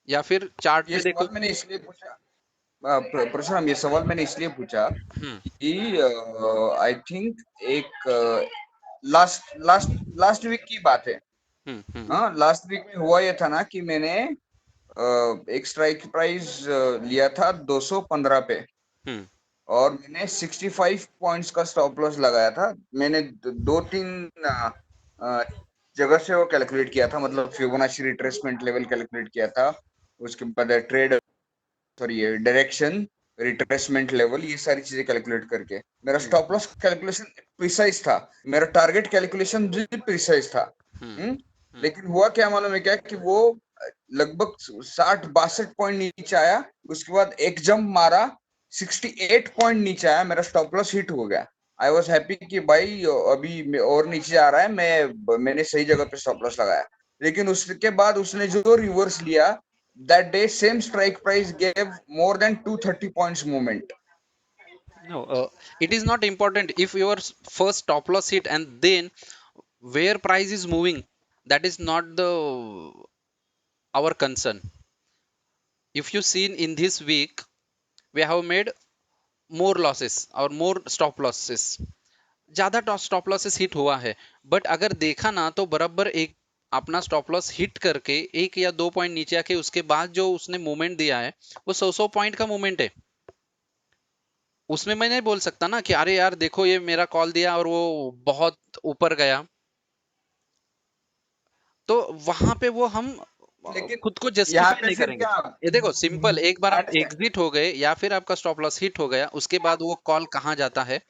या फिर चार्ट ये पे देखो। सवाल मैंने इसलिए पूछा, परशुराम, ये सवाल मैंने इसलिए पूछा हम्म कि आई थिंक एक लास्ट लास्ट लास्ट वीक की बात है। हम्म। हाँ, लास्ट वीक में हुआ ये था ना कि मैंने एक स्ट्राइक प्राइस लिया था 215 पे, हम्म और मैंने 65 पॉइंट्स का स्टॉप लॉस लगाया था। मैंने दो तीन अ, जगह से वो कैलकुलेट किया था, मतलब फिबोनाची रिट्रेसमेंट लेवल कैलकुलेट किया था, उसके बाद ट्रेड, सॉरी, ये डायरेक्शन, रिट्रेसमेंट लेवल, ये सारी चीजें कैलकुलेट करके मेरा स्टॉप हम्म लॉस कैलकुलेशन प्रिसाइज था। मेरा टारगेट कैलकुलेशन भी प्रिसाइज था। हम्म हम्म। हम्म। लेकिन हुआ क्या मालूम है क्या, कि वो लगभग 60-62 पॉइंट नीचे आया, उसके बाद एक जंप मारा, 68 पॉइंट नीचे आया, मेरा स्टॉप लॉस हिट हो गया। आई वॉज हैप्पी कि भाई अभी और नीचे आ रहा है, मैंने सही जगह पे स्टॉप लॉस लगाया। लेकिन उसके बाद उसने जो रिवर्स लिया, that day same strike price gave more than 230 points movement. No, it is not important if your first stop loss hit and then where price is moving. That is not the our concern. If you seen in this week, we have made more losses or more stop losses. ज्यादा stop losses hit हुआ है, but अगर देखा ना तो बराबर एक अपना स्टॉप लॉस हिट करके एक या दो पॉइंट नीचे आके उसके बाद जो उसने मूवमेंट दिया है वो 100 पॉइंट का मूवमेंट है। उसमें मैं नहीं बोल सकता ना कि अरे यार देखो ये मेरा कॉल दिया और वो बहुत ऊपर गया। तो वहां पे वो हम लेकिन खुद को यहाँ जस्टिफाई पे नहीं फिर करेंगे। क्या, ये देखो सिंपल, एक बार आप अंडरस्टैंड। एग्जिट हो गए या फिर आपका स्टॉप लॉस हिट हो गया, उसके बाद वो कॉल कहाँ जाता है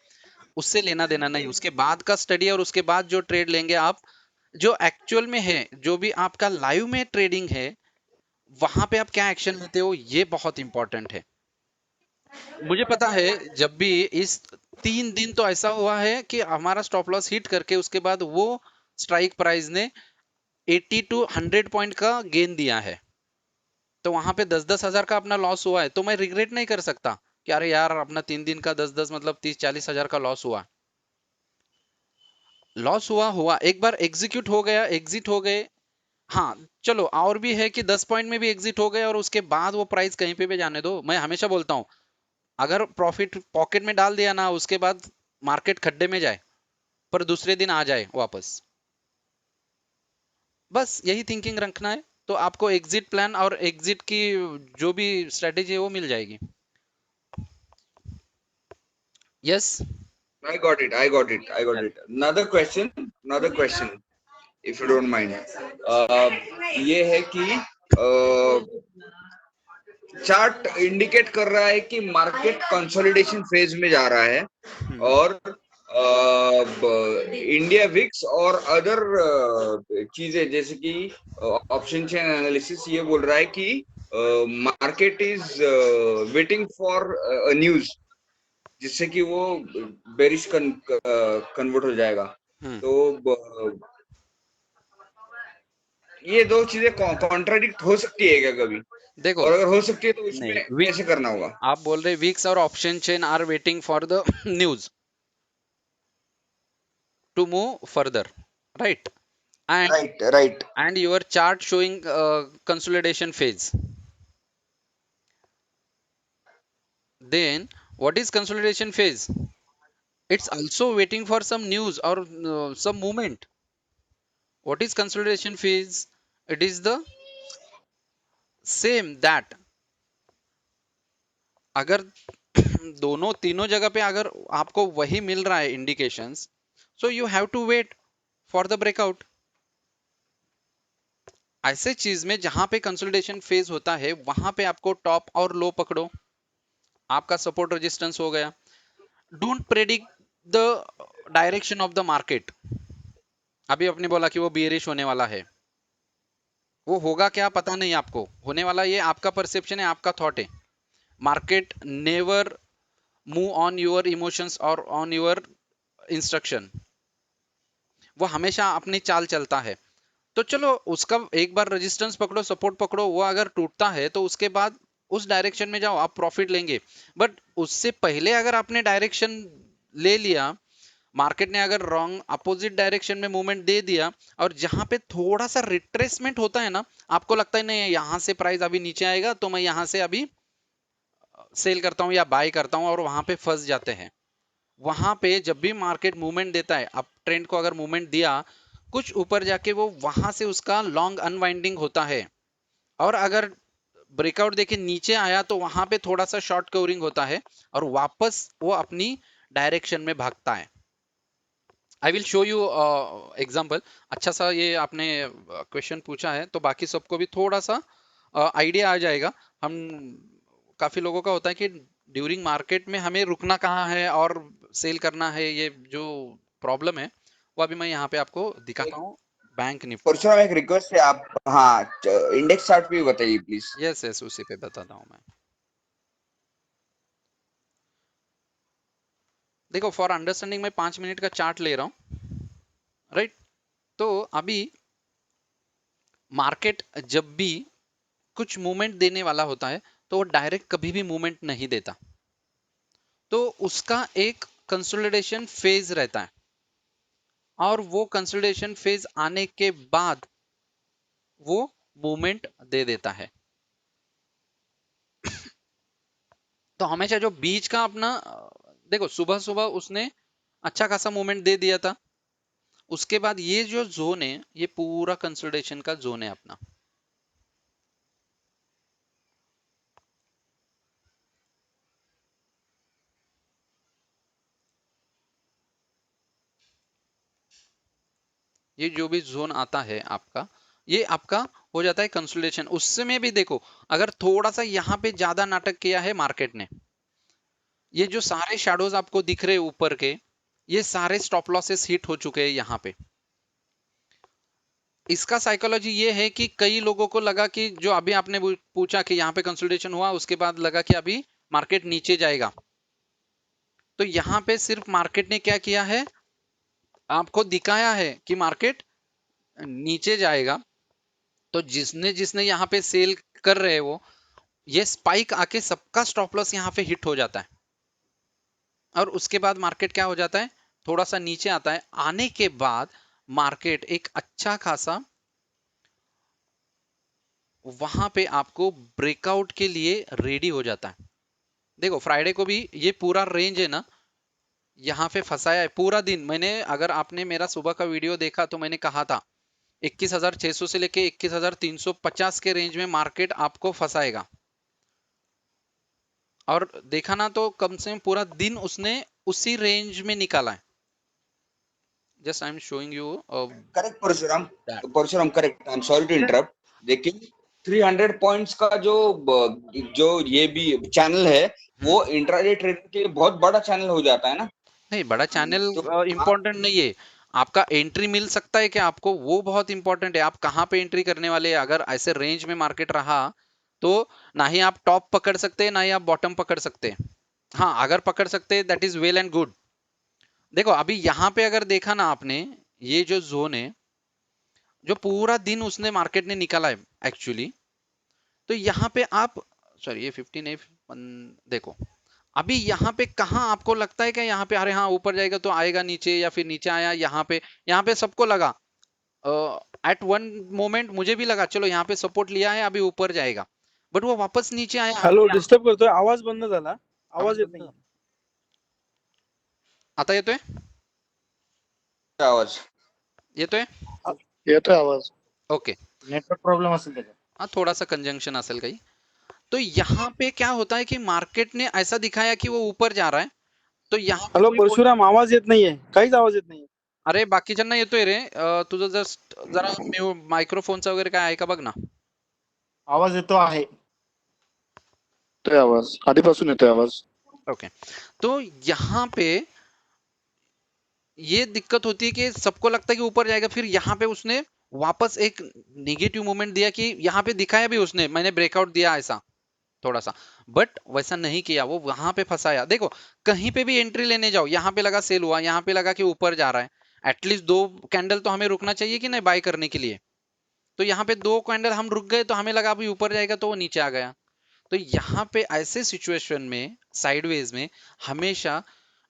उससे लेना देना नहीं। उसके बाद का स्टडी और उसके बाद जो ट्रेड लेंगे आप, जो एक्चुअल में है, जो भी आपका लाइव में ट्रेडिंग है, वहां पे आप क्या एक्शन लेते हो ये बहुत इंपॉर्टेंट है। मुझे पता है जब भी इस 3 दिन तो ऐसा हुआ है कि हमारा स्टॉप लॉस हिट करके उसके बाद वो स्ट्राइक प्राइस ने 80 टू 100 पॉइंट का गेन दिया है। तो वहां पे 10-10 हजार का अपना लॉस हुआ है तो मैं रिग्रेट नहीं कर सकता कि अरे यार अपना 3 दिन का 10-10 मतलब 30-40 हजार का लॉस हुआ। लॉस हुआ हुआ, एक बार एग्जीक्यूट हो गया, एग्जिट हो गए। हाँ, चलो और भी है कि 10 पॉइंट में भी एग्जिट हो गए और उसके बाद वो प्राइस कहीं पे भी जाने दो। मैं हमेशा बोलता हूँ अगर प्रॉफिट पॉकेट में डाल दिया ना उसके बाद मार्केट खड्डे में जाए पर दूसरे दिन आ जाए वापस, बस यही थिंकिंग रखना है। तो आपको एग्जिट प्लान और एग्जिट की जो भी स्ट्रेटेजी है वो मिल जाएगी। Yes. I got it. I got it. I got it. Another question. Another question. If you don't mind. ये है कि चार्ट इंडिकेट कर रहा है कि मार्केट कंसोलिडेशन फेज में जा रहा है, और इंडिया विक्स और अदर चीजें जैसे कि ऑप्शन चेन एनालिसिस ये बोल रहा है कि market is waiting for news, जिससे कि वो बेरिश कन्वर्ट हो जाएगा। तो ये दो चीजें कॉन्ट्राडिक्ट हो सकती है क्या कभी? देखो, और अगर हो सकती है तो उसमें नहीं कैसे करना होगा? आप बोल रहे वीक्स और option chain are waiting for the news to move further, right? and right, right. and your chart showing consolidation phase. Then what is consolidation phase? It's also waiting for some news or some movement. What is consolidation phase? It is the same that अगर दोनों तीनों जगह पे अगर आपको वही मिल रहा है indications, so you have to wait for the breakout. ऐसे चीज में जहां पे कंसोलिडेशन फेज होता है वहां पे आपको टॉप और लो पकड़ो, आपका सपोर्ट रेजिस्टेंस हो गया। Don't predict the direction of the market. अभी आपने बोला कि वो बियरिश होने वाला है, वो होगा क्या पता नहीं, आपको होने वाला ये आपका परसेप्शन है, आपका थॉट है। Market never move on your emotions और ऑन योर इंस्ट्रक्शन, वो हमेशा अपनी चाल चलता है। तो चलो उसका एक बार रेजिस्टेंस पकड़ो, सपोर्ट पकड़ो, वो अगर टूटता है तो उसके बाद उस डायरेक्शन में जाओ, आप प्रॉफिट लेंगे। बट उससे पहले अगर आपने डायरेक्शन ले लिया मार्केट ने अगर रॉन्ग अपोजिट डायरेक्शन में मूवमेंट दे दिया और जहां पे थोड़ा सा रिट्रेसमेंट होता है ना, आपको लगता है नहीं यहाँ से प्राइस अभी नीचे आएगा तो मैं यहाँ से अभी सेल करता हूँ या बाय करता हूँ, और वहां पे फंस जाते हैं। वहां पे जब भी मार्केट मूवमेंट देता है, अप ट्रेंड को अगर मूवमेंट दिया कुछ ऊपर जाके, वो वहां से उसका लॉन्ग अनवाइंडिंग होता है, और अगर ब्रेकआउट देके नीचे आया तो वहां पे थोड़ा सा शॉर्ट कवरिंग होता है और वापस वो अपनी डायरेक्शन में भागता है। I will show you example. अच्छा सा ये आपने क्वेश्चन पूछा है तो बाकी सबको भी थोड़ा सा आइडिया आ जाएगा। हम काफी लोगों का होता है कि ड्यूरिंग मार्केट में हमें रुकना कहाँ है और सेल करना है, ये जो प्रॉब्लम है वो अभी मैं यहाँ पे आपको दिखाता एक हूँ। Bank Nifty. परशुराम, एक रिक्वेस्ट है, आप हाँ इंडेक्स चार्ट भी बताइए प्लीज। यस यस, उसी पे बताता हूँ मैं। देखो, फॉर अंडरस्टैंडिंग मैं 5 मिनट का चार्ट ले रहा हूँ, राइट। तो अभी मार्केट जब भी कुछ मूवमेंट देने वाला होता है तो वो डायरेक्ट कभी भी मूवमेंट नहीं देता, तो उसका एक कंसोलिडेशन फेज रहता है, और वो कंसोलिडेशन फेज आने के बाद वो मूवमेंट दे देता है। तो हमेशा जो बीच का अपना देखो, सुबह सुबह उसने अच्छा खासा मूवमेंट दे दिया था, उसके बाद ये जो जोन है ये पूरा कंसोलिडेशन का जोन है अपना। ये जो भी जोन आता है आपका, ये आपका हो जाता है कंसोलिडेशन। उसमें भी देखो, अगर थोड़ा सा यहाँ पे ज्यादा नाटक किया है मार्केट ने, ये जो सारे शैडोज आपको दिख रहे हैं ऊपर के, ये सारे स्टॉप लॉसेस हिट हो चुके हैं यहाँ पे। इसका साइकोलॉजी ये है कि कई लोगों को लगा कि जो अभी आपने पूछा कि यहाँ पे कंसोलिडेशन हुआ, उसके बाद लगा कि अभी मार्केट नीचे जाएगा, तो यहाँ पे सिर्फ मार्केट ने क्या किया है, आपको दिखाया है कि मार्केट नीचे जाएगा, तो जिसने जिसने यहाँ पे सेल कर रहे हैं वो, ये स्पाइक आके सबका स्टॉप लॉस यहाँ पे हिट हो जाता है, और उसके बाद मार्केट क्या हो जाता है, थोड़ा सा नीचे आता है। आने के बाद मार्केट एक अच्छा खासा वहां पे आपको ब्रेकआउट के लिए रेडी हो जाता है। देखो, फ्राइडे को भी ये पूरा रेंज है ना, यहाँ पे फंसाया है पूरा दिन। मैंने, अगर आपने मेरा सुबह का वीडियो देखा तो मैंने कहा था 21,600 से लेके 21,350 के रेंज में मार्केट आपको फंसाएगा, और देखा ना तो कम से कम पूरा दिन उसने उसी रेंज में निकाला है। Just I am showing you correct Parshuram, that. Parshuram correct, I am sorry to interrupt. लेकिन 300 पॉइंट्स का जो ये भी चैनल है, वो इंट्राडे ट्रेड के लिए बहुत बड़ा चैनल हो जाता है ना। नहीं, बड़ा चैनल तो आप इंपॉर्टेंट नहीं है। आपका एंट्री मिल सकता है कि आपको, वो बहुत इंपॉर्टेंट है। आप कहाँ पे एंट्री करने वाले हैं। अगर ऐसे रेंज में मार्केट रहा तो ना ही आप टॉप पकड़ सकते हैं ना ही आप बॉटम पकड़ सकते हैं। हाँ, अगर पकड़ सकते हैं that is well and good. देखो, अभी यहाँ पे अगर देखा ना आपने, ये जो जोन है जो पूरा दिन उसने मार्केट ने निकाला है एक्चुअली, तो यहाँ पे आप, सॉरी ये 15 देखो, अभी यहाँ पे कहाँ आपको लगता है कि यहाँ पे, अरे हाँ ऊपर जाएगा तो आएगा नीचे, या फिर नीचे आया यहाँ पे। यहाँ पे सबको लगा, एट वन मोमेंट मुझे भी लगा चलो यहाँ पे सपोर्ट लिया है अभी ऊपर जाएगा, बट वो वापस नीचे आया। हॅलो, डिस्टर्ब करतोय, आवाज बंद झाला, आवाज आवाज येत बंद नाही. झाला? आता येतोय? आवाज येतोय? येतोय आवाज. ओके। नेटवर्क प्रॉब्लेम असेल त्याच्यात. हाँ, थोड़ा सा कंजंक्शन असेल काही। तो यहाँ पे क्या होता है कि मार्केट ने ऐसा दिखाया कि वो ऊपर जा रहा है, तो यहाँ पे हॅलो कोई बोल, परशुराम, आवाज येत नाहीये, काहीच आवाज येत नाहीये. अरे बाकीच्यांना येतोय रे, तुझं जस्ट जरा मायक्रोफोनचा वगैरे काय आहे का बघ ना. आवाज येतो आहे. येतोय आवाज, आधीपासून येतोय आवाज. ओके। तो यहाँ पे ये दिक्कत होती है कि सबको लगता है कि ऊपर जाएगा, फिर यहाँ पे उसने वापस एक नेगेटिव मोमेंट दिया कि यहाँ पे दिखाया भी उसने, मैंने ब्रेकआउट दिया ऐसा थोड़ा सा, बट वैसा नहीं किया, वो वहां पे फंसाया। देखो, कहीं पे भी एंट्री लेने जाओ, यहाँ पे लगा सेल हुआ, यहाँ पे लगा कि ऊपर जा रहा है, एटलीस्ट 2 कैंडल तो हमें रुकना चाहिए कि नहीं बाय करने के लिए। तो यहाँ पे 2 कैंडल हम रुक गए तो हमें लगा अभी ऊपर जाएगा, तो वो नीचे आ गया। तो यहाँ पे ऐसे सिचुएशन में साइडवेज में हमेशा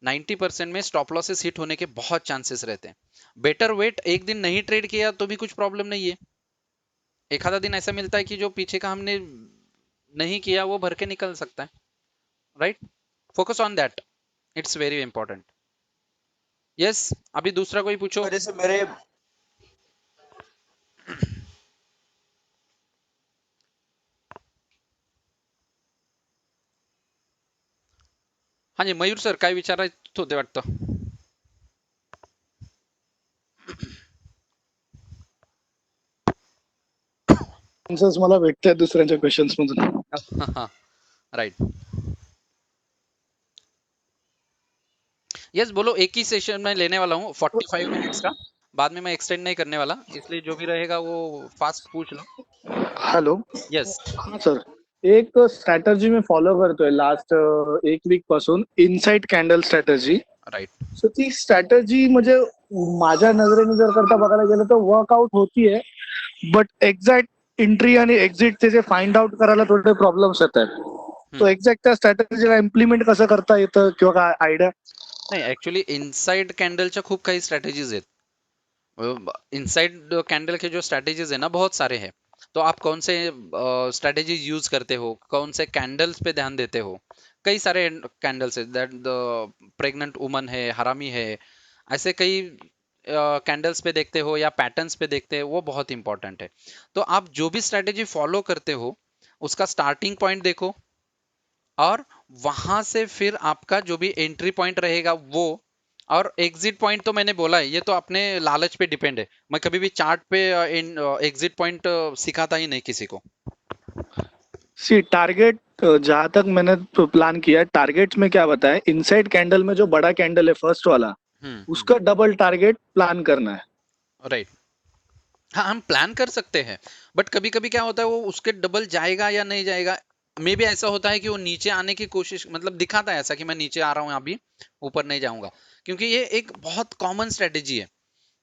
90% में स्टॉप लॉसेस हिट होने के बहुत चांसेस रहते हैं। बेटर वेट, एक दिन नहीं ट्रेड किया तो भी कुछ प्रॉब्लम नहीं है। एक आधा दिन ऐसा मिलता है कि जो पीछे का हमने नहीं किया वो भर के निकल सकता है, right? Focus on that, it's very important. Yes, अभी दूसरा कोई पूछो। वजह से मेरे हाँ जी, मयूर सर काय विचारायचं होते वाटतं. आन्सर्स मला भेटतात दुसऱ्यांच्या क्वेश्चन्स मधून. राइट. यस बोलो, एक ही सेशन में लेने वाला हूँ 45 मिनट्स का, बाद में मैं एक्सटेंड नहीं करने वाला, इसलिए जो भी रहेगा वो फास्ट पूछ लो. हॅलो. यस. हा सर, एक स्ट्रॅटर्जी मी फॉलो करतोय लास्ट एक वीक पासून, इनसाइड कॅन्डल स्ट्रॅटर्जी. राइट. सो ती स्ट्रॅटर्जी म्हणजे माझ्या नजरेने जर करता बघायला गेलं तर वर्कआउट होतीये, बट एक्झॅक्ट एंट्री आणि एक्झिट त्याचे फाइंड आउट करायला थोडे प्रॉब्लेम्स येत आहेत. तो एक्झॅक्ट त्या स्ट्रॅटर्जीला इम्प्लिमेंट कसं करता येतं किंवा काय आयडिया? नहीं, एक्चुअली इनसाइड कैंडलच्या खूप काही स्ट्रॅटेजीज आहेत. इनसाइड कैंडल के जो स्ट्रैटेजीज है ना, बहुत सारे हैं. तो आप कौन से स्ट्रैटेजीज यूज करते हो, कौन से कैंडल्स पे ध्यान देते हो? कई सारे कैंडल्स है, दैट द प्रेग्नेंट वुमन है, हरामी है, ऐसे कई कैंडल्स पे देखते हो या पैटर्न्स पे देखते हो, वो बहुत इंपॉर्टेंट है. तो आप जो भी स्ट्रैटेजी फॉलो करते हो उसका स्टार्टिंग पॉइंट देखो, और वहां से फिर आपका जो भी एंट्री पॉइंट रहेगा वो, और एग्जिट पॉइंट तो मैंने बोला है, ये तो अपने लालच पे डिपेंड है. मैं कभी भी चार्ट पे एग्जिट पॉइंट सिखाता ही नहीं किसी को. सी टारगेट, जहां तक मैंने प्लान किया टारगेट में क्या बताया, इनसाइड कैंडल में जो बड़ा कैंडल है फर्स्ट वाला, उसका डबल टारगेट प्लान करना है. राइट. हाँ, हम प्लान कर सकते हैं, बट कभी कभी क्या होता है वो उसके डबल जाएगा या नहीं जाएगा. मे भी ऐसा होता है कि वो नीचे आने की कोशिश, मतलब दिखाता है ऐसा कि मैं नीचे आ रहा हूँ अभी, ऊपर नहीं जाऊंगा. क्योंकि ये एक बहुत कॉमन स्ट्रेटेजी है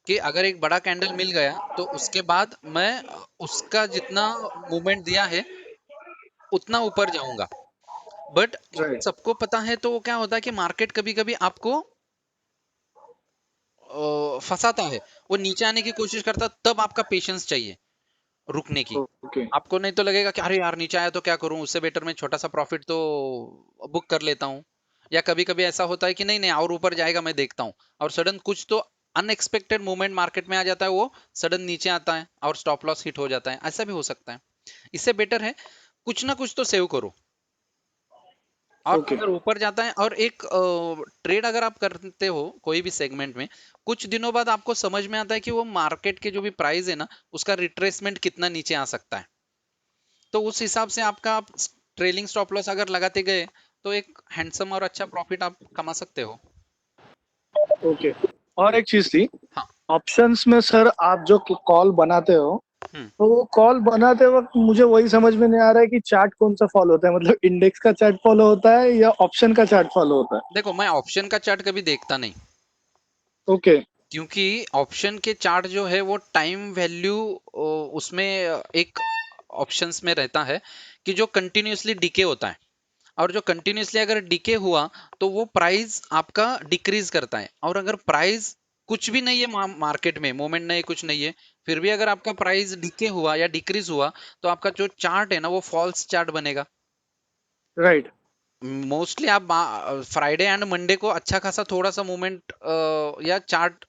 कि अगर एक बड़ा कैंडल मिल गया तो उसके बाद मैं उसका जितना मूवमेंट दिया है उतना ऊपर जाऊंगा. But right. सबको पता है तो क्या होता है कि मार्केट कभी कभी आपको फंसाता है, वो नीचे आने की कोशिश करता है, तब आपका पेशेंस चाहिए रुकने की. ओके. आपको नहीं तो लगेगा कि अरे यार नीचे आया तो क्या करूं, उससे बेटर मैं छोटा सा प्रॉफिट तो बुक कर लेता हूं. या कभी कभी ऐसा होता है कि नहीं नहीं और ऊपर जाएगा मैं देखता हूं, और सडन कुछ तो अनएक्सपेक्टेड मूवमेंट मार्केट में आ जाता है, वो सडन नीचे आता है और स्टॉप लॉस हिट हो जाता है, ऐसा भी हो सकता है. इससे बेटर है कुछ ना कुछ तो सेव करो. और ओके. अगर ऊपर जाता है, और एक ट्रेड अगर आप करते हो कोई भी सेगमेंट में, कुछ दिनों बाद आपको समझ में आता है कि वो मार्केट के जो भी प्राइस है ना, उसका रिट्रेसमेंट कितना नीचे आ सकता है. तो उस हिसाब से आपका आप ट्रेलिंग स्टॉप लॉस अगर लगाते गए तो एक हैंडसम और अच्छा प्रॉफिट आप कमा सकते हो. ओके. और एक चीज थी, हाँ. ऑप्शंस में सर आप जो कॉल बनाते हो, हम्म. तो वो कॉल बनाते वक्त मुझे वही समझ में नहीं आ रहा है कि चार्ट कौन सा फॉलो होता है, मतलब इंडेक्स का चार्ट फॉलो होता है या ऑप्शन का चार्ट फॉलो होता है? देखो, मैं ऑप्शन का चार्ट कभी देखता नहीं, ओके. क्योंकि ऑप्शन के चार्ट जो है वो टाइम वैल्यू उसमें एक ऑप्शंस में रहता है कि जो कंटिन्यूअसली डिके होता है, और जो कंटिन्यूअसली अगर डिके हुआ तो वो प्राइस आपका डिक्रीज करता है. और अगर प्राइस कुछ भी नहीं है मार्केट में, मोमेंट नहीं, कुछ नहीं है, फिर भी अगर आपका प्राइस डिके हुआ या डिक्रीज हुआ तो आपका जो चार्ट है ना वो फॉल्स चार्ट बनेगा. राइट. मोस्टली आप फ्राइडे एंड मंडे को अच्छा खासा थोड़ा सा मूवमेंट या चार्ट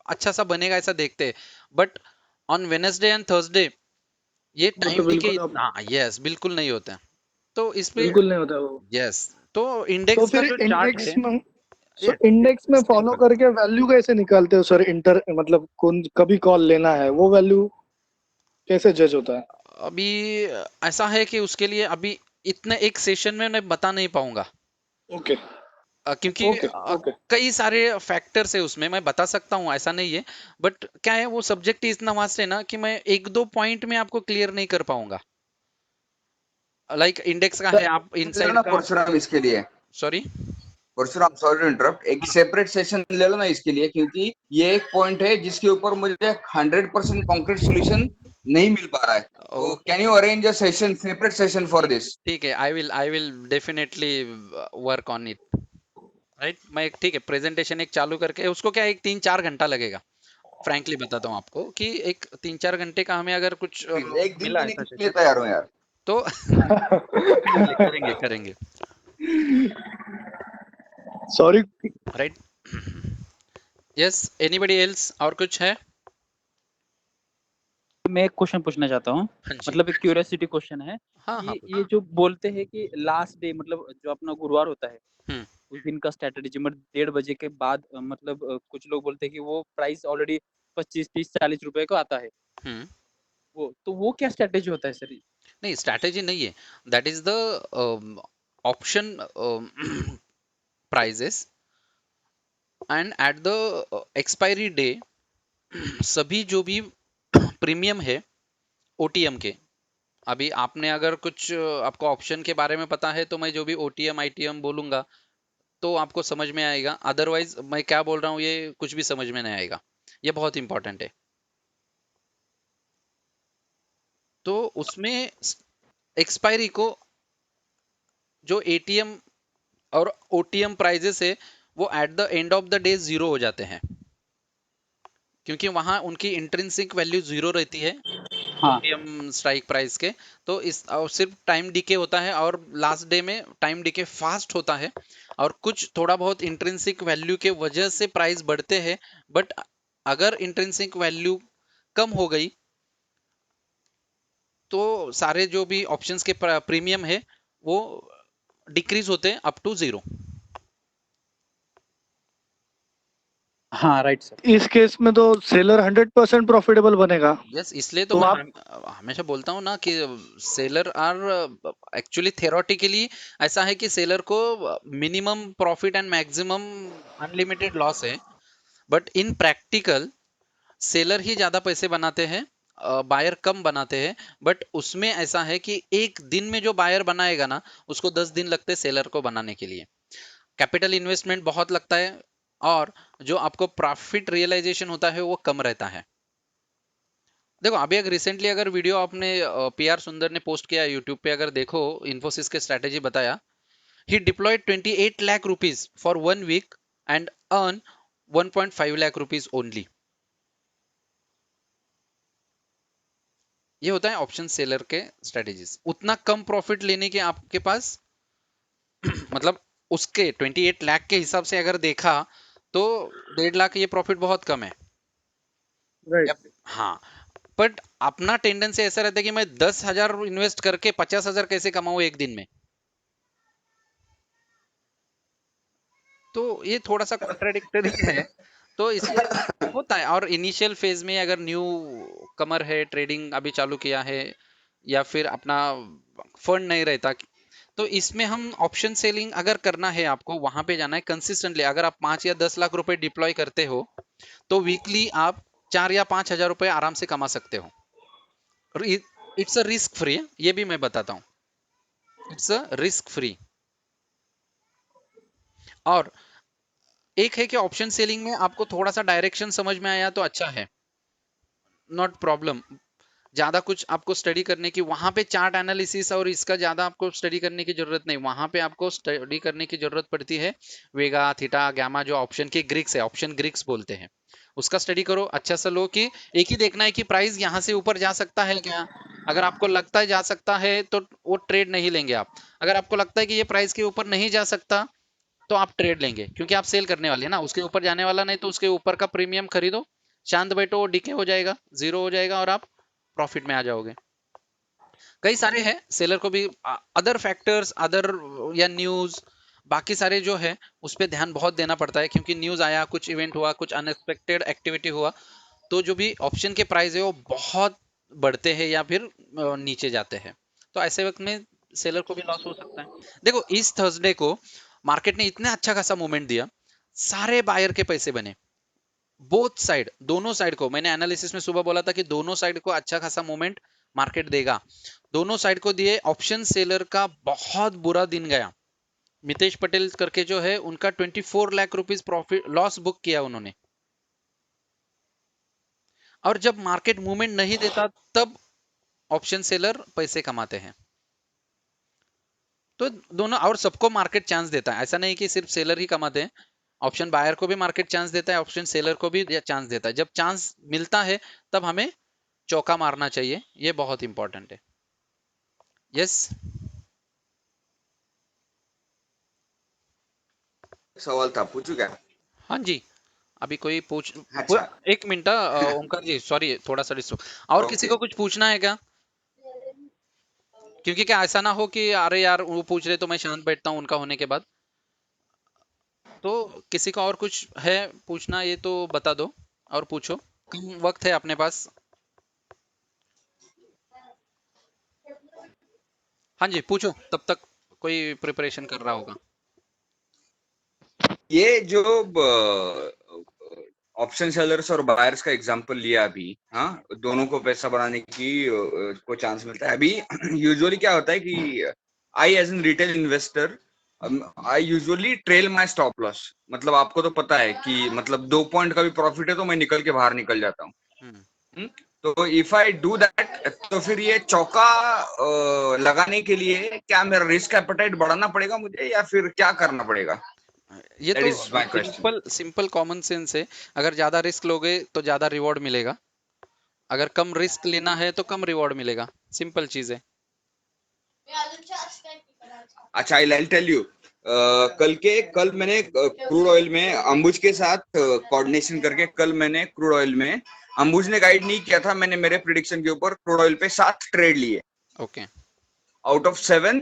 अच्छा सा बनेगा ऐसा देखते हैं, but on Wednesday and Thursday ये वो तो टाइम डिके बिल्कुल इतना, यस, बिल्कुल नहीं होता है. तो इस पे, बिल्कुल नहीं होता वो. यस, तो तो इंडेक्स का फिर जो चार्ट इंडेक्स है में, सो ये इंडेक्स में फॉलो सिंपल. करके वैल्यू कैसे निकालते हो सर? इंटर मतलब कौन कभी कॉल लेना है, वो वैल्यू कैसे जज होता है? अभी ऐसा है कि उसके लिए अभी इतने एक सेशन में मैं बता नहीं पाऊंगा. ओके. क्योंकि ओके. ओके. कई सारे फैक्टर्स है उसमें, मैं बता सकता हूँ ऐसा नहीं है, बट क्या है वो सब्जेक्ट ही इतना वास्ट है ना कि मैं एक दो पॉइंट में आपको क्लियर नहीं कर पाऊंगा. लाइक इंडेक्स का है, आप ले लो इनसाइड ना का. परशुराम इसके लिए. Sorry. Parshuram sorry to interrupt, एक सेपरेट सेशन ले लो ना इसके लिए, क्योंकि ये एक पॉइंट है जिसके ऊपर मुझे 100% कॉन्क्रीट सोल्यूशन नहीं मिल पा रहा है. तो can you arrange a session, separate session for this? ठीक है, I will definitely work on it. Right. मैं एक ठीक है प्रेजेंटेशन एक चालू करके उसको क्या एक 3-4 घंटा लगेगा। फ्रैंकली बताता हूँ आपको कि एक 3-4 घंटे का हमें अगर कुछ प्लीज एक दिन मिला देने ऐसा के लिए सेशन तैयार हूँ यार। तो डेफिनेटली करेंगे करेंगे। Sorry. Right. Yes, anybody else और कुछ है? मैं एक क्वेश्चन पूछना चाहता हूँ, हाँ जी। मतलब एक क्यूरियोसिटी क्वेश्चन है हाँ हाँ कि पूछो। ये जो बोलते हैं कि लास्ट डे मतलब जो अपना गुरुवार होता है हम्म उस दिन का स्ट्रेटेजी मतलब 1:30 बजे के बाद मतलब कुछ लोग बोलते हैं कि वो प्राइस ऑलरेडी 25, 30, 40 रुपए को आता है। हम्म। वो क्या स्ट्रेटेजी होता है सर? नहीं स्ट्रैटेजी नहीं है, that is the option prices and at the expiry day सभी जो भी प्रीमियम है ओटीएम के। अभी आपने अगर कुछ आपको ऑप्शन के बारे में पता है तो मैं जो भी ओटीएम आईटीएम बोलूंगा तो आपको समझ में आएगा, अदरवाइज मैं क्या बोल रहा हूँ ये कुछ भी समझ में नहीं आएगा। ये बहुत इंपॉर्टेंट है। तो उसमें एक्सपायरी को जो एटीएम और ओटीएम प्राइजेस है वो at the end of the day zero हो जाते हैं, क्योंकि वहां उनकी इंट्रिंसिक वैल्यू जीरो रहती है हाँ। ओटीएम स्ट्राइक प्राइस के। तो इस और सिर्फ टाइम डिके होता है और लास्ट डे में टाइम डिके फास्ट होता है और कुछ थोड़ा बहुत इंट्रिंसिक वैल्यू के वजह से प्राइस बढ़ते हैं। बट अगर इंट्रिंसिक वैल्यू कम हो गई तो सारे जो भी ऑप्शंस के प्रीमियम है वो डिक्रीज होते हैं अप टू जीरो। हाँ राइट सर। इस केस में तो सेलर 100% प्रॉफिटेबल बनेगा। यस, इसलिए तो तो मैं आप हमेशा बोलता हूँ ना कि सेलर आर एक्चुअली थेरोटिकली ऐसा है कि सेलर को minimum profit and maximum unlimited loss है। बट इन प्रैक्टिकल सेलर ही ज्यादा पैसे बनाते हैं, बायर कम बनाते हैं। बट उसमें ऐसा है कि एक दिन में जो बायर बनाएगा ना उसको 10 दिन लगते हैं सेलर को बनाने के लिए। कैपिटल इन्वेस्टमेंट बहुत लगता है और जो आपको प्रॉफिट रियलाइजेशन होता है वो कम रहता है। देखो अभी एक रिसेंटली अगर वीडियो आपने पीआर सुंदर ने पोस्ट किया यूट्यूब पे, अगर देखो इन्फोसिस के स्ट्रेटेजी बताया। He deployed 28 lakh rupees for 1 week and earn 1.5 lakh rupees only. ये होता है ऑप्शन सेलर के स्ट्रेटेजीज। उतना कम प्रॉफिट लेने के आपके पास मतलब उसके 28 लाख के हिसाब से अगर देखा तो 1.5 लाख ये प्रॉफिट बहुत कम है। राइट। Yep, हाँ। बट अपना टेंडेंसी ऐसा रहता है कि मैं 10,000 इन्वेस्ट करके 50,000 कैसे कमाऊं एक दिन में। तो ये थोड़ा सा कॉन्ट्राडिक्टरी है। तो इसलिए होता है। और इनिशियल फेज में अगर न्यू कमर है, ट्रेडिंग अभी चालू किया है या फिर अपना फंड नहीं रहता, तो इसमें हम ऑप्शन सेलिंग अगर करना है आपको वहां पे जाना है कंसिस्टेंटली। अगर आप 5 या 10 लाख रुपए डिप्लॉय करते हो तो वीकली आप 4 या 5 हजार रुपए आराम से कमा सकते हो। और इट्स अ रिस्क फ्री, ये भी मैं बताता हूँ, इट्स अ रिस्क फ्री। और एक है कि ऑप्शन सेलिंग में आपको थोड़ा सा डायरेक्शन समझ में आया तो अच्छा है, नॉट प्रॉब्लम। ज्यादा कुछ आपको स्टडी करने की वहां पे चार्ट एनालिसिस और इसका ज्यादा आपको स्टडी करने की जरूरत नहीं। वहां पे आपको स्टडी करने की जरूरत पड़ती है वेगा थीटा गामा जो ऑप्शन के ग्रिक्स है, ऑप्शन ग्रिक्स बोलते हैं, उसका स्टडी करो अच्छा सा। लो कि एक ही देखना है कि प्राइस यहाँ से ऊपर जा सकता है क्या। अगर आपको लगता है जा सकता है तो वो ट्रेड नहीं लेंगे आप। अगर आपको लगता है कि ये प्राइस के ऊपर नहीं जा सकता तो आप ट्रेड लेंगे, क्योंकि आप सेल करने वाले हैं ना, उसके ऊपर जाने वाला नहीं। तो उसके ऊपर का प्रीमियम खरीदो, शांत बैठो, वो डिके हो जाएगा, जीरो हो जाएगा और आप प्रॉफिट में आ जाओगे। कई सारे हैं सेलर को भी अदर फैक्टर्स अदर या न्यूज बाकी सारे जो है उस पर ध्यान बहुत देना पड़ता है, क्योंकि न्यूज आया, कुछ इवेंट हुआ, कुछ अनएक्सपेक्टेड एक्टिविटी हुआ तो जो भी ऑप्शन के प्राइस है वो बहुत बढ़ते हैं या फिर नीचे जाते हैं। तो ऐसे वक्त में सेलर को भी लॉस हो सकता है। देखो इस थर्सडे को मार्केट ने इतना अच्छा खासा मूवमेंट दिया, सारे बायर के पैसे बने। बोथ साइड, दोनों साइड को मैंने एनालिसिस में सुबह बोला था कि दोनों साइड को अच्छा खासा मूवमेंट मार्केट देगा। दोनों साइड को दिए। ऑप्शन सेलर का बहुत बुरा दिन गया। मितेश पटेल करके जो है उनका 24 lakh rupees profit loss book किया उन्होंने। और जब मार्केट मूवमेंट नहीं देता तब ऑप्शन सेलर पैसे कमाते हैं। तो दोनों, और सबको मार्केट चांस देता है, ऐसा नहीं कि सिर्फ सेलर ही कमाते हैं। ऑप्शन बायर को भी मार्केट चांस देता है, ऑप्शन सेलर को भी चांस देता है। जब चांस मिलता है तब हमें चौका मारना चाहिए, ये बहुत इंपॉर्टेंट है। यस। सवाल था, पूछू क्या? हाँ जी, अभी कोई अच्छा। एक मिनट, ओमकार जी सॉरी, थोड़ा सा डिस्टर्ब। और किसी ओके। को कुछ पूछना है क्या? क्योंकि क्या ऐसा ना हो कि अरे यार वो पूछ रहे तो मैं शांत बैठता हूँ उनका होने के बाद। तो किसी का और कुछ है पूछना, ये तो बता दो और पूछो, कम वक्त है अपने पास। हाँ जी पूछो, तब तक कोई प्रिपरेशन कर रहा होगा। ये जो ऑप्शन सेलर्स और बायर्स का एग्जांपल लिया अभी, हाँ, दोनों को पैसा बनाने की को चांस मिलता है अभी। यूजुअली क्या होता है कि I as an retail investor, I usually trail my stop loss. मतलब आपको तो पता है कि मतलब 2 पॉइंट का भी प्रॉफिट है तो मैं निकल के बाहर निकल जाता हूँ। हम्म, हम्म, तो इफ आई डू दैट, तो फिर ये चौका लगाने के लिए क्या मेरा रिस्क एपेटाइट बढ़ाना पड़ेगा मुझे, या फिर क्या करना पड़ेगा? ये दैट तो is my question. Simple simple common sense है। अगर ज्यादा रिस्क लोगे तो ज्यादा रिवॉर्ड मिलेगा, अगर कम रिस्क लेना है तो कम रिवॉर्ड मिलेगा, सिंपल चीज है। अच्छा, आई टेल यू। कल मैंने क्रूड ऑयल में अंबुज के साथ कोऑर्डिनेशन करके, कल मैंने क्रूड ऑयल में, अंबुज ने गाइड नहीं किया था, मैंने मेरे प्रिडिक्शन के ऊपर क्रूड ऑयल पे 7 ट्रेड लिए। Okay out of 7,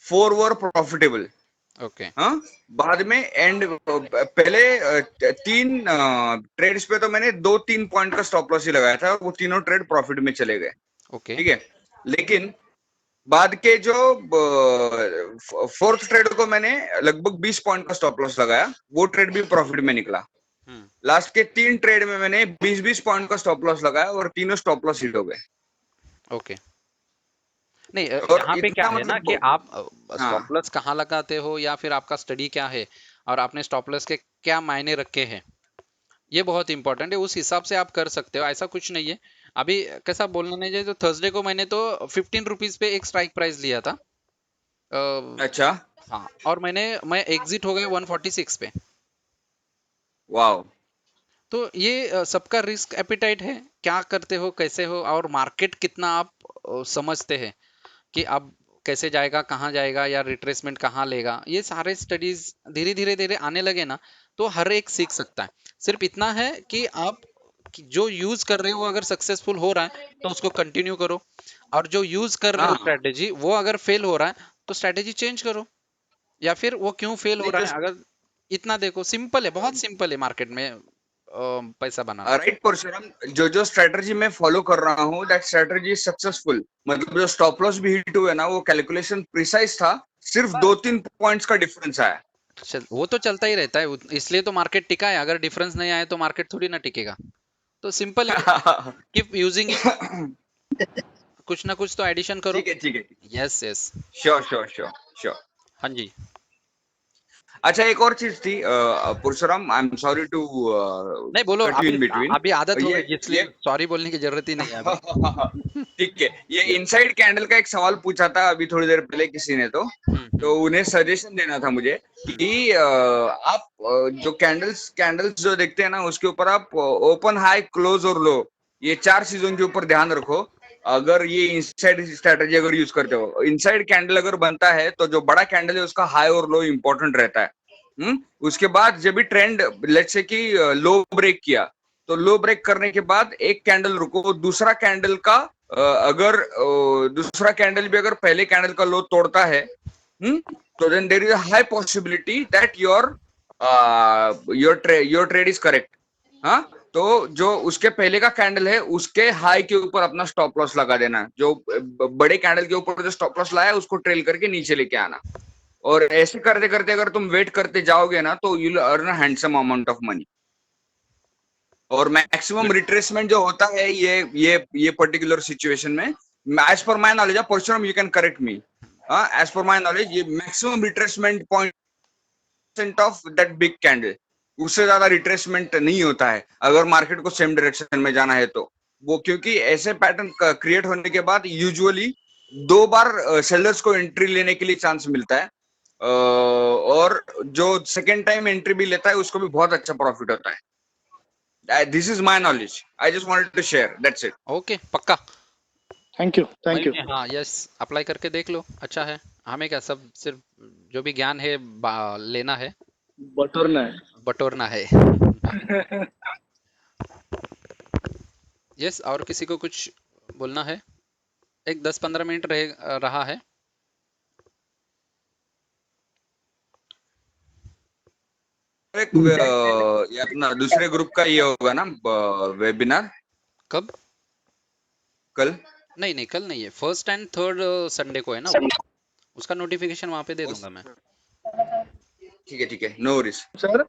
4 were profitable. Okay हाँ, बाद में एंड पहले 3 ट्रेड्स पे तो मैंने 2-3 पॉइंट का स्टॉप लॉस ही लगाया था, और वो तीनों ट्रेड प्रॉफिट में चले गए। ओके ठीक है, लेकिन बाद के जो 4th ट्रेड को मैंने लगभग 20 पॉइंट का स्टॉप लॉस लगाया, वो ट्रेड भी प्रॉफिट में निकला। हम्म लास्ट के 3 ट्रेड में मैंने 20-20 पॉइंट का स्टॉप लॉस लगाया, और तीनों स्टॉप लॉस हिट हो गए। ओके। नहीं, और यहाँ पे क्या इतना है ना कि मतलब, आप हाँ, स्टॉप लॉस कहाँ लगाते हो या फिर आपका स्टडी क्या है, और आपने स्टॉप लॉस के क्या मायने रखे हैं, ये बहुत इंपॉर्टेंट है। उस हिसाब से आप कर सकते हो, ऐसा कुछ नहीं है। अभी कैसा बोलना नहीं चाहिए, तो थर्सडे को मैंने तो 15 रुपीज पे एक स्ट्राइक प्राइस लिया था। अच्छा, हाँ, और मैं एग्जिट हो गया 146 पे। वाओ, तो ये सबका रिस्क एपिटाइट है, क्या करते हो कैसे हो, और मार्केट कितना आप समझते हैं कि अब कैसे जाएगा, कहाँ जाएगा, या रिट्रेसमेंट कहाँ लेगा। ये सारे स्टडीज धीरे धीरे धीरे आने लगे ना, तो हर एक सीख सकता है। सिर्फ इतना है कि आप जो यूज कर रहे हो अगर सक्सेसफुल हो रहा है तो उसको कंटिन्यू करो, और जो यूज कर रहे हो हाँ। स्ट्रेटेजी वो अगर फेल हो रहा है तो स्ट्रेटेजी चेंज करो, या फिर वो क्यों फेल हो नहीं, रहा जो है अगर, इतना देखो, सिंपल है, बहुत सिंपल है मार्केट में पैसा बनाना। राइट परशुराम, जो जो स्ट्रेटजी मैं फॉलो कर रहा हूँ, दैट स्ट्रेटजी इज सक्सेसफुल। मतलब जो स्टॉप लॉस भी हिट हुए ना, वो कैलकुलेशन प्रिसाइज था, सिर्फ 2-3 पॉइंट्स का डिफरेंस आया। वो तो चलता ही रहता है, इसलिए तो मार्केट टिका है। अगर डिफरेंस नहीं आए तो मार्केट थोड़ी ना टिकेगा। तो सिंपल है, कीप यूजिंग इट, कुछ ना कुछ तो एडिशन करो। ठीक है, ठीक है, yes yes. Sure sure sure sure. हाँ जी। अच्छा, एक और चीज थी, Parshuram, I am sorry to नहीं बोलो, कट यू अभी इन बिटवीन। अभी आदत हो ये गई इसलिए ये सॉरी बोलने की जरूरत ही नहीं है अभी। ठीक है, ये इनसाइड कैंडल का एक सवाल पूछा था अभी थोड़ी देर पहले किसी ने, तो उन्हें सजेशन देना था मुझे कि आप जो कैंडल्स कैंडल्स जो देखते हैं ना, उसके ऊपर आप ओपन, हाई, क्लोज और लो, ये 4 चीजों के ऊपर ध्यान रखो। अगर ये इनसाइड स्ट्रेटजी अगर यूज करते हो, इनसाइड कैंडल अगर बनता है तो जो बड़ा कैंडल है उसका हाई और लो इंपॉर्टेंट रहता है। उसके बाद जब भी ट्रेंड लेट्स से कि लो ब्रेक किया, तो लो ब्रेक करने के बाद एक कैंडल रुको, दूसरा कैंडल का अगर दूसरा कैंडल भी अगर पहले कैंडल का लो तोड़ता है, तो then there is a high possibility that your trade is correct. हाँ, तो जो उसके पहले का कैंडल है उसके हाई के ऊपर अपना स्टॉप लॉस लगा देना, जो बड़े कैंडल के ऊपर जो स्टॉप लॉस लाया उसको ट्रेल करके नीचे लेके आना। और ऐसे करते करते अगर तुम वेट करते जाओगे ना, तो you will earn a handsome amount of money. और मैक्सिमम रिट्रेसमेंट जो होता है ये पर्टिकुलर सिचुएशन में, as per my knowledge, Parshuram you can correct me, as per my knowledge, ये maximum retracement point of that big candle, उससे ज्यादा retracement नहीं होता है अगर मार्केट को सेम डायरेक्शन में जाना है तो। वो क्योंकि ऐसे पैटर्न क्रिएट होने के बाद यूजुअली 2 बार सेलर्स को एंट्री लेने के लिए चांस मिलता है, और जो सेकेंड टाइम एंट्री भी लेता है उसको भी बहुत अच्छा प्रॉफिट होता है. This is my knowledge, I just wanted to share, that's it. Okay, पक्का। Thank you, thank you. हाँ, यस, अप्लाई करके देख लो, अच्छा है। हमें क्या, सब सिर्फ जो भी ज्ञान है लेना है, बटोरना बटोरना है। है। यस, और किसी को कुछ बोलना है? एक 10-15 मिनट रहा है। एक ये अपना दूसरे ग्रुप का ये होगा ना वेबिनार कब? कल. नहीं नहीं, कल नहीं है, फर्स्ट एंड थर्ड संडे को है ना वो। उसका नोटिफिकेशन वहां पे दे दूंगा मैं। ठीक है, नो वरीज. सर,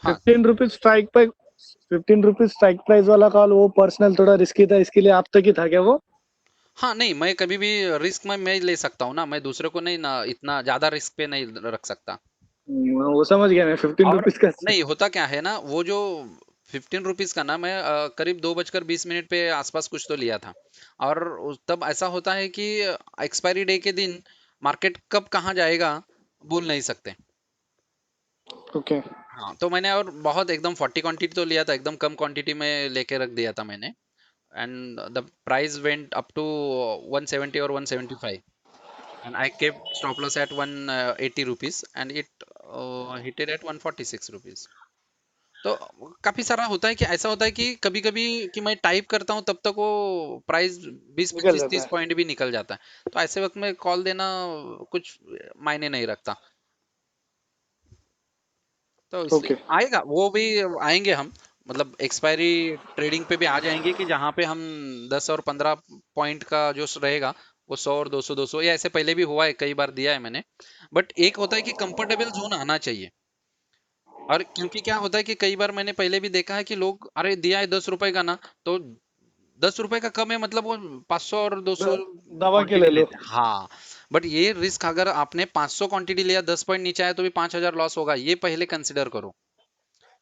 हाँ 15 rupees strike price, 15 rupees strike price वाला कॉल वो पर्सनल थोड़ा रिस्की था, इसके लिए आप तक ही था क्या वो? हाँ, नहीं, मैं कभी भी रिस्क में मैं ले सकता हूँ ना, मैं दूसरे को नहीं ना, इतना ज्यादा रिस्क पे नहीं रख सकता। वो समझ गया मैं, 15 रुपीज का। नहीं, होता क्या है ना, वो जो 15 रुपीज का ना, मैं करीब 2:20 पे आसपास कुछ तो लिया था। और तब ऐसा होता है कि एक्सपायरी डे के दिन मार्केट कब कहाँ जाएगा बोल नहीं सकते। ओके। हाँ, तो मैंने और बहुत एकदम 40 क्वांटिटी तो लिया था, एकदम कम क्वांटिटी में लेके रख दिया था मैंने। And the price went up to 170 और 175, and I kept stop loss at 180 rupees and it hit it at 146 rupees. तो काफी सारा होता है कि ऐसा होता है कि कभी कभी कि मैं टाइप करता हूँ तब तक वो प्राइस बीस निकल पच्चीस जाता तीस है। पॉइंट भी निकल जाता है, तो ऐसे वक्त में कॉल देना कुछ मायने नहीं रखता। तो इसलिए ओके। आएगा वो भी, आएंगे हम, मतलब एक्सपायरी ट्रेडिंग पे भी आ जाएंगे कि जहाँ पे हम 10 और 15 पॉइंट का जो रहेगा वो 100 और 200 ये ऐसे पहले भी हुआ है, कई बार दिया है मैंने। बट एक होता है कि कंफर्टेबल जोन आना चाहिए। और क्योंकि क्या होता है कि कई बार मैंने पहले भी देखा है कि लोग, अरे दिया है 10 रुपए का ना, तो 10 रुपए का कम है, मतलब वो 500 और 200 दबा के ले क्वांटिटी लो। लेते हैं। हाँ, बट ये रिस्क, अगर आपने 500 क्वांटिटी लिया, 10 पॉइंट नीचे आया तो भी 5,000 लॉस होगा, ये पहले कंसिडर करो।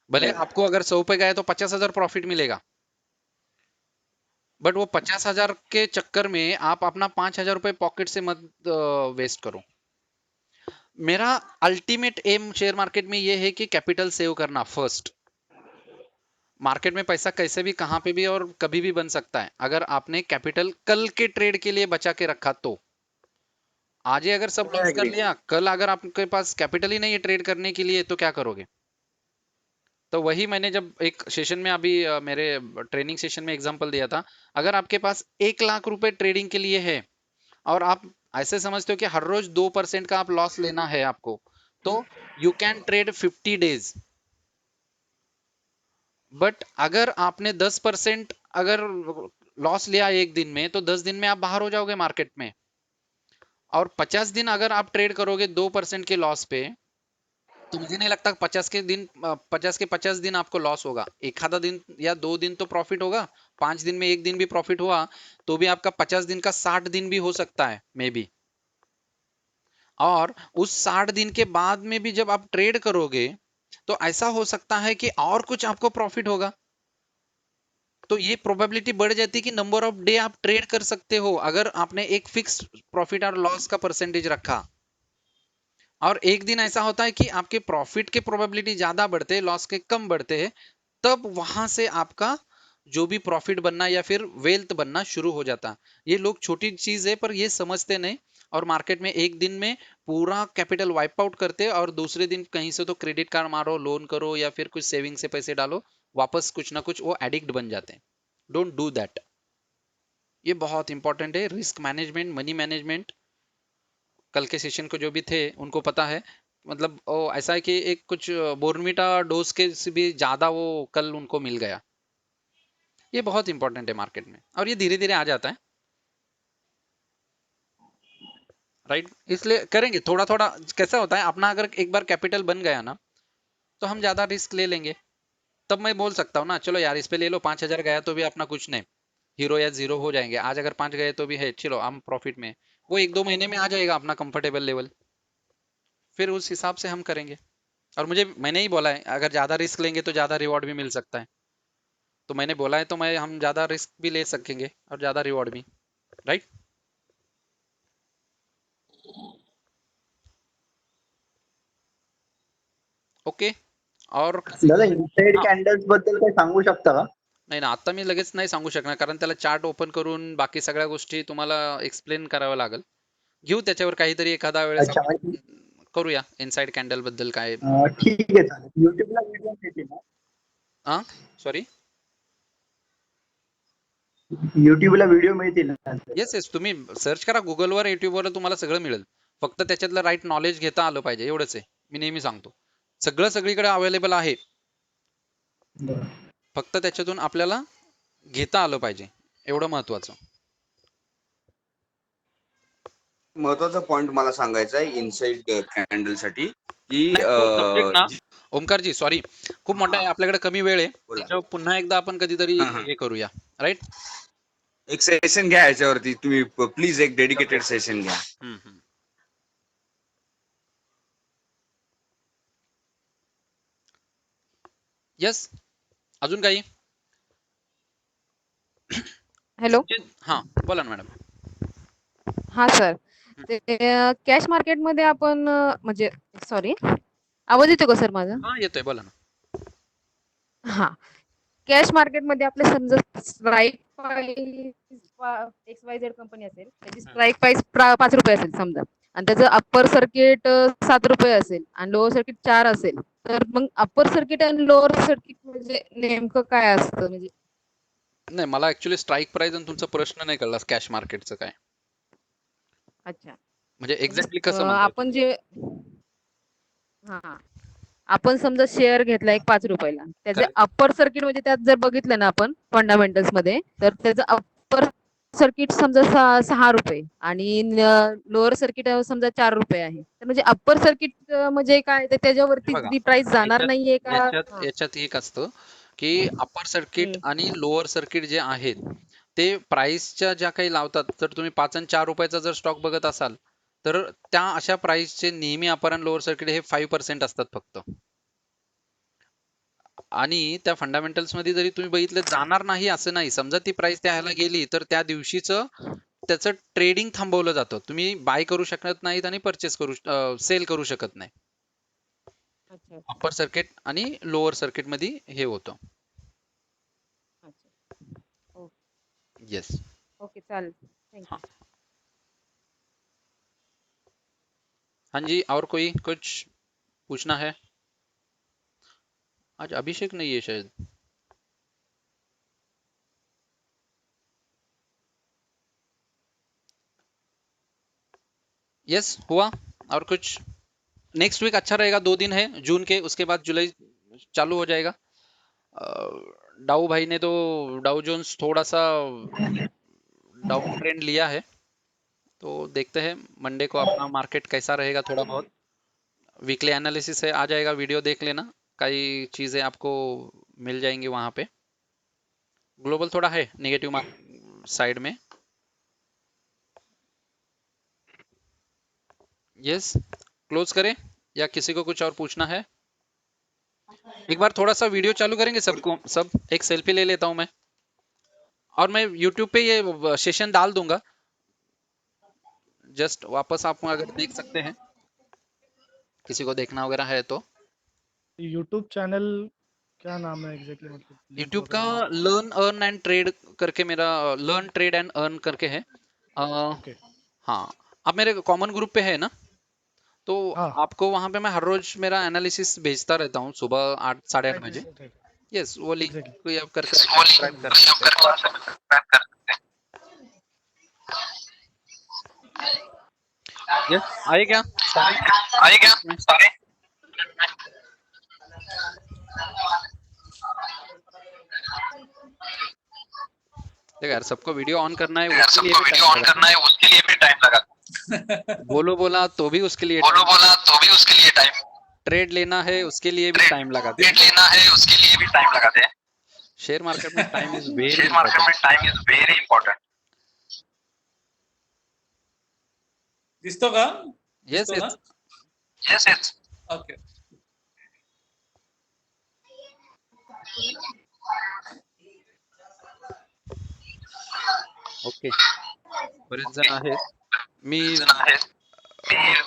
भले आपको अगर 100 पे गए तो 50,000 प्रॉफिट मिलेगा, बट वो 50,000 के चक्कर में आप अपना 5,000 रुपए पॉकेट से मत वेस्ट करो। मेरा अल्टीमेट एम शेयर मार्केट में ये है कि कैपिटल सेव करना फर्स्ट। मार्केट में पैसा कैसे भी, कहां पे भी और कभी भी बन सकता है, अगर आपने कैपिटल कल के ट्रेड के लिए बचा के रखा तो। आज ही अगर सब आई लॉस कर एग्री. लिया, कल अगर आपके पास कैपिटल ही नहीं है ट्रेड करने के लिए, तो क्या करोगे? तो वही मैंने जब एक सेशन में अभी मेरे ट्रेनिंग सेशन में एग्जांपल दिया था। अगर आपके पास 1 लाख रुपए ट्रेडिंग के लिए है और आप ऐसे समझते हो कि हर रोज 2% का आप लॉस लेना है आपको, तो you can trade 50 days. But अगर आपने 10% अगर लॉस लिया एक दिन में, तो 10 दिन में आप बाहर हो जाओगे मार्केट में। और 50 दिन अगर आप ट्रेड करोगे 2% के लॉस पे, तो मुझे नहीं लगता 50 के 50 दिन आपको लॉस होगा। एक आधा दिन या 2 दिन तो प्रॉफिट होगा। 5 दिन में एक दिन भी प्रॉफिट हुआ तो भी आपका 50 दिन का 60 दिन भी हो सकता है मे बी। और उस 60 दिन के बाद में भी जब आप ट्रेड करोगे, तो ऐसा हो सकता है कि और कुछ आपको प्रॉफिट होगा। तो ये प्रोबेबिलिटी बढ़ जाती है कि नंबर ऑफ डे आप ट्रेड कर सकते हो, अगर आपने एक फिक्स प्रॉफिट और लॉस का परसेंटेज रखा। और एक दिन ऐसा होता है कि आपके प्रॉफिट के प्रोबेबिलिटी ज्यादा बढ़ते हैं, लॉस के कम बढ़ते हैं, तब वहां से आपका जो भी प्रॉफिट बनना या फिर वेल्थ बनना शुरू हो जाता। ये लोग छोटी चीज है पर ये समझते नहीं, और मार्केट में एक दिन में पूरा कैपिटल वाइप आउट करते हैं, और दूसरे दिन कहीं से तो क्रेडिट कार्ड मारो, लोन करो या फिर कुछ सेविंग से पैसे डालो, वापस कुछ ना कुछ वो एडिक्ट बन जाते हैं। Don't do that. ये बहुत इंपॉर्टेंट है, रिस्क मैनेजमेंट, मनी मैनेजमेंट। कल के सेशन को जो भी थे उनको पता है, मतलब ऐसा है कि एक कुछ बोर्नविटा डोज के से भी ज्यादा वो कल उनको मिल गया। ये बहुत इंपॉर्टेंट है मार्केट में, और ये धीरे धीरे आ जाता है, राइट? इसलिए करेंगे थोड़ा थोड़ा। कैसा होता है, अपना अगर एक बार कैपिटल बन गया ना, तो हम ज्यादा रिस्क ले लेंगे। तब मैं बोल सकता हूँ ना, चलो यार इस पे ले लो, 5,000 गया तो भी अपना कुछ नहीं, हीरो या जीरो हो जाएंगे। आज अगर 5 गए तो भी है, चलो हम प्रॉफिट में, वो 1-2 महीने में आ जाएगा अपना कंफर्टेबल लेवल। फिर उस हिसाब से हम करेंगे। और मैंने ही बोला है, अगर ज्यादा रिस्क लेंगे तो ज्यादा रिवॉर्ड भी मिल सकता है। तो मैंने बोला है तो हम ज्यादा रिस्क भी ले सकेंगे और ज्यादा रिवॉर्ड भी, राइट? ओके. और दादा इनसाइड कॅन्डल्स बद्दल काही सांगू शकता का? नाही ना, आता मी लगेच नाही सांगू शकणार, कारण त्याला चार्ट ओपन करून बाकी सगळ्या गोष्टी तुम्हाला एक्सप्लेन कराव्या लागेल. घेऊ त्याच्यावर काहीतरी एखादा वेळेस अच्छा आपण म्हणजे करूया इनसाइड कॅन्डल बद्दल काय. ठीक आहे चालेल. युट्यूबला व्हिडिओ मिळतील ना? हा, सॉरी. युट्यूबला व्हिडिओ मिळतील ना? येस येस, तुम्ही सर्च करा गुगलवर, युट्यूबवर, तुम्हाला सगळं मिळेल. फक्त त्याच्यातलं राईट नॉलेज घेता आलं पाहिजे, एवढंच आहे. मी नेहमी सांगतो सगळं सगळीकडे अवेलेबल आहे, बरं. फक्त त्याच्यातून आपल्याला घेता आलं पाहिजे, एवढं महत्वाचं. महत्वाचा पॉइंट मला सांगायचा आहे इनसाइड कॅन्डल साठी की नाही, तो सब्जेक्ट ना ओमकारजी, सॉरी, खूप मोठा आहे, आपल्याकडे कमी वेळ आहे. बोला. त्याच्यावर पुन्हा एकदा आपण कधीतरी हा, हा. हे करूया, राईट. एक सेशन घ्या याच्यावरती, तुम्ही प्लीज एक डेडिकेटेड सेशन घ्या. येस, अजून काही? हॅलो. हा, बोला ना मॅडम. हा सर, ते कॅश मार्केटमध्ये आपण म्हणजे सॉरी, आवाज येतो का सर माझा? हा, येतोय, बोला ना. हा, कॅश मार्केटमध्ये आपले समजा स्ट्राईक प्राइस XYZ कंपनी असेल, त्याची स्ट्राईक प्राइस 5 रुपये असेल समजा, आणि त्याचं अप्पर सर्किट 7 रुपये असेल आणि लोअर सर्किट 4 असेल, तर मग अप्पर सर्किट आणि लोअर सर्किट म्हणजे नेमकं काय असतं? म्हणजे नाही, मला ऍक्च्युली स्ट्राईक प्राइस आणि तुमचा प्रश्न नाही कळला, कॅश मार्केटचं काय अच्छा, म्हणजे एक्झॅक्टली कसं म्हणताय आपण जे हा आपण समजा शेअर घेतला एक 5 रुपयाला, त्याचे Correct. अप्पर सर्किट म्हणजे त्यात जर बघितलं ना आपण फंडामेंटल्स मध्ये, तर त्याचं अप्पर सर्किट समजा 6 रुपये आणि लोअर सर्किट समजा 4 रुपये आहे, तर म्हणजे अप्पर सर्किट म्हणजे काय, तर त्याच्यावरती बघा, ती प्राइस जाणार याच्यात नाहीये का? याच्यात याच्यात एक असतं की अप्पर सर्किट आणि लोअर सर्किट जे आहेत ते प्राइसच्या ज्या काही लावतात, तर तुम्ही 5 आणि 4 रुपयाचा जर स्टॉक बघत असाल, तर त्या अशा प्राइसचे नेहमी अप्पर आणि लोअर सर्किट हे 5% असतात फक्त. आणि त्या फंडामेंटल्स मध्ये जरी तुम्ही बघितलं, जाणार नाही असं नाही. समजा ती प्राइस त्या ह्याला गेली, तर त्या दिवशीच त्याचं ट्रेडिंग थांबवलं जातं. तुम्ही बाय करू शकत नाहीत आणि परचेस सेल करू शकत नाही. अच्छा अप्पर सर्किट आणि लोअर सर्किट मध्ये हे होतं. अच्छा, येस. ओके चालेल, थँक्यू. हाँ जी, और कोई कुछ पूछना है? आज अभिषेक नहीं है शायद. यस, हुआ और कुछ? नेक्स्ट वीक अच्छा रहेगा, 2 दिन है जून के, उसके बाद जुलाई चालू हो जाएगा. डाउ भाई ने तो डाउ जोन्स थोड़ा सा डाउन ट्रेंड लिया है, तो देखते हैं मंडे को अपना मार्केट कैसा रहेगा. थोड़ा बहुत वीकली एनालिसिस है, आ जाएगा, वीडियो देख लेना, कई चीजें आपको मिल जाएंगी वहां पे. ग्लोबल थोड़ा है नेगेटिव साइड में. यस, क्लोज करें या किसी को कुछ और पूछना है? एक बार थोड़ा सा वीडियो चालू करेंगे सबको, सब एक सेल्फी ले लेता हूं मैं, और मैं यूट्यूब पे ये सेशन डाल दूंगा, जस्ट वापस आप अगर देख सकते हैं, किसी को देखना वगैरह है तो. यूट्यूब चैनल क्या नाम है एग्जैक्टली, मतलब link यूट्यूब का वगैरह? लर्न अर्न एंड ट्रेड करके, मेरा लर्न ट्रेड एंड अर्न करके है. ओके, हाँ, आप मेरे कॉमन ग्रुप पे है ना, तो हाँ आपको वहां पे मैं हर रोज मेरा एनालिसिस भेजता रहता हूँ सुबह 8 साढ़े 8 राइट बजे. राइट राइट, यस, वो लिंक एग्जैक्टली. आप करके सब्सक्राइब कर सकते हैं. यस, आए क्या सारे? देखो यार, सबको वीडियो ऑन करना है, उसके लिए भी टाइम लगा. बोलो बोला तो भी उसके लिए टाइम. ट्रेड लेना है उसके लिए भी टाइम लगाते हैं. शेयर मार्केट में टाइम इज वेरी इंपॉर्टेंट. दिसतो का? यस दिसतो ना? यस. ओके. ओके, बरेच जण आहेत. मी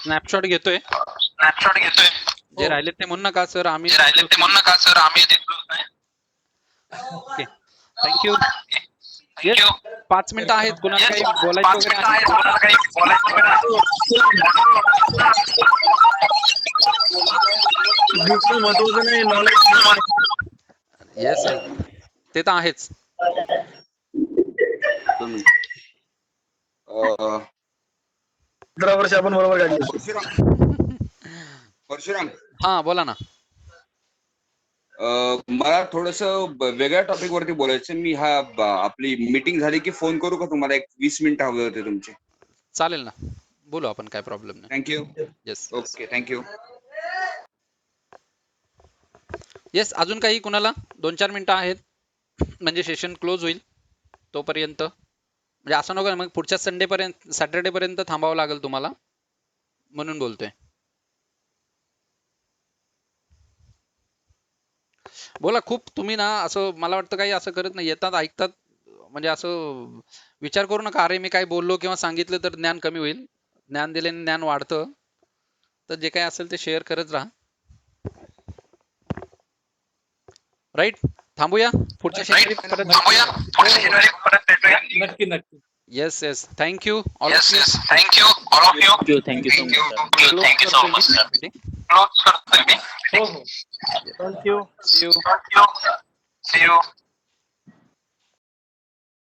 स्नॅपशॉट घेतोय. जे राहिले ते म्हणू नका सर आम्ही ओके थँक्यू. येस 5 मिनिटं आहेत कुणाला काही बोलायचं वगैरे आहे? येस ते तर आहेच. वर्ष आपण बरोबर काढली. परशुराम हा बोला ना. मला थोडस वेगळ्या टॉपिक वरती बोलायचं. मी आपली मीटिंग झाली की फोन करू का तुम्हाला? एक 20 मिनिटं हवे होते तुमचे. चालेल ना बोलू आपण काय प्रॉब्लेम नाही. Thank you. Yes okay thank you. Yes अजून काही कुणाला 2-4 मिनिटं आहेत म्हणजे सेशन क्लोज होईल तोपर्यंत. म्हणजे असं नको मग पुढच्या संडे पर्यंत सॅटर्डे पर्यंत थांबावं लागेल तुम्हाला म्हणून बोलतोय. बोला खूप तुम्ही ना असं मला वाटतं काही असं करत नाही. येतात ऐकतात म्हणजे असं विचार करू नका अरे मी काय बोललो किंवा सांगितलं तर ज्ञान कमी होईल. ज्ञान दिल्याने ज्ञान वाढतं. तर जे काही असेल ते शेअर करत राहा. राईट थांबूया पुढच्या शनिवारी परत. नक्की नक्की. Yes yes thank you all of you. Thank you so much sir. हो हो. थँक्यू. थँक्यू. See you.